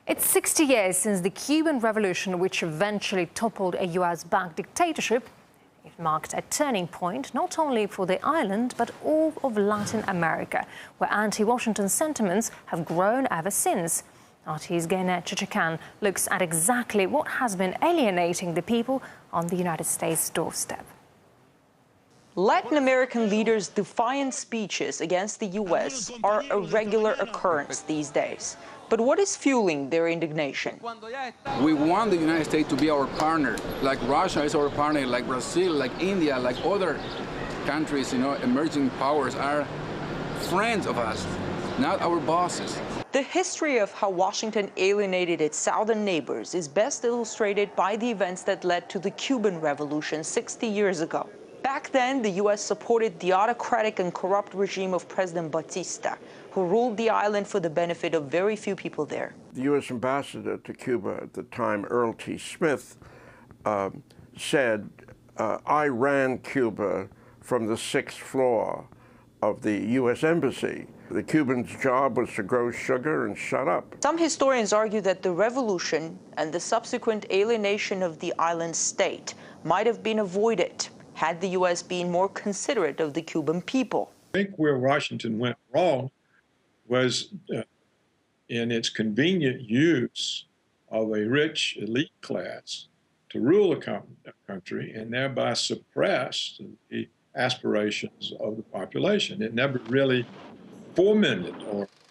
It's 60 years since the Cuban Revolution, which eventually toppled a US-backed dictatorship. It marked a turning point not only for the island, but all of Latin America, where anti-Washington sentiments have grown ever since. Artist Gainer Chichican looks at exactly what has been alienating the people on the United States' doorstep. Latin American leaders' defiant speeches against the U.S. are a regular occurrence these days. But what is fueling their indignation? We want the United States to be our partner, like Russia is our partner, like Brazil, like India, like other countries, emerging powers are friends of us, not our bosses. The history of how Washington alienated its southern neighbors is best illustrated by the events that led to the Cuban Revolution 60 years ago. Back then, the U.S. supported the autocratic and corrupt regime of President Batista, who ruled the island for the benefit of very few people there. The U.S. ambassador to Cuba at the time, Earl T. Smith, said, I ran Cuba from the 6th floor of the U.S. Embassy. The Cubans' job was to grow sugar and shut up. Some historians argue that the revolution and the subsequent alienation of the island state might have been avoided had the U.S. been more considerate of the Cuban people. I think where Washington went wrong was in its convenient use of a rich elite class to rule a country and thereby suppress the aspirations of the population. It never really fomented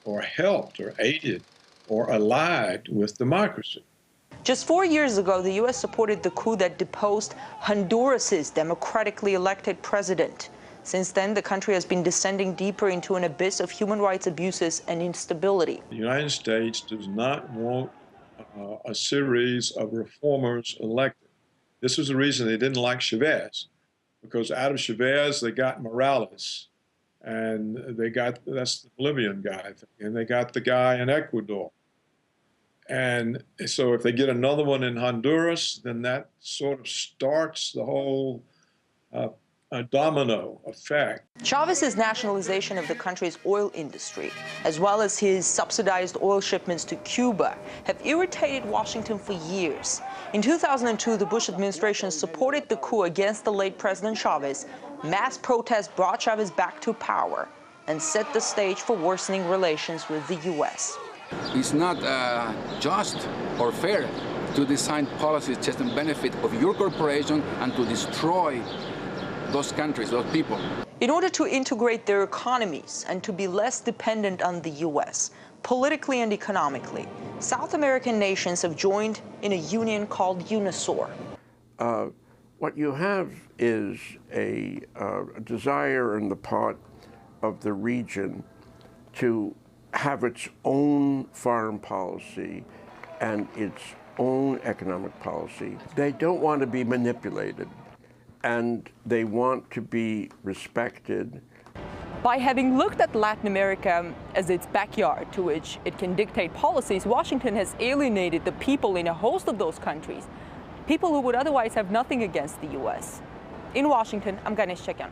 or helped or aided or allied with democracy. Just 4 years ago, the U.S. supported the coup that deposed Honduras's democratically elected president. Since then, the country has been descending deeper into an abyss of human rights abuses and instability. The United States does not want a series of reformers elected. This was the reason they didn't like Chavez, because out of Chavez, they got Morales, and that's the Bolivian guy, and they got the guy in Ecuador. And so if they get another one in Honduras, then that sort of starts the whole domino effect. Chavez's nationalization of the country's oil industry, as well as his subsidized oil shipments to Cuba, have irritated Washington for years. In 2002, the Bush administration supported the coup against the late President Chavez. Mass protests brought Chavez back to power and set the stage for worsening relations with the U.S. It's not just or fair to design policies just in benefit of your corporation and to destroy those countries, those people. In order to integrate their economies and to be less dependent on the U.S., politically and economically, South American nations have joined in a union called UNISOR. What you have is a desire on the part of the region to have its own foreign policy and its own economic policy. They don't want to be manipulated, and they want to be respected. By having looked at Latin America as its backyard to which it can dictate policies, Washington has alienated the people in a host of those countries, people who would otherwise have nothing against the U.S. In Washington, I'm Gainer Chichican.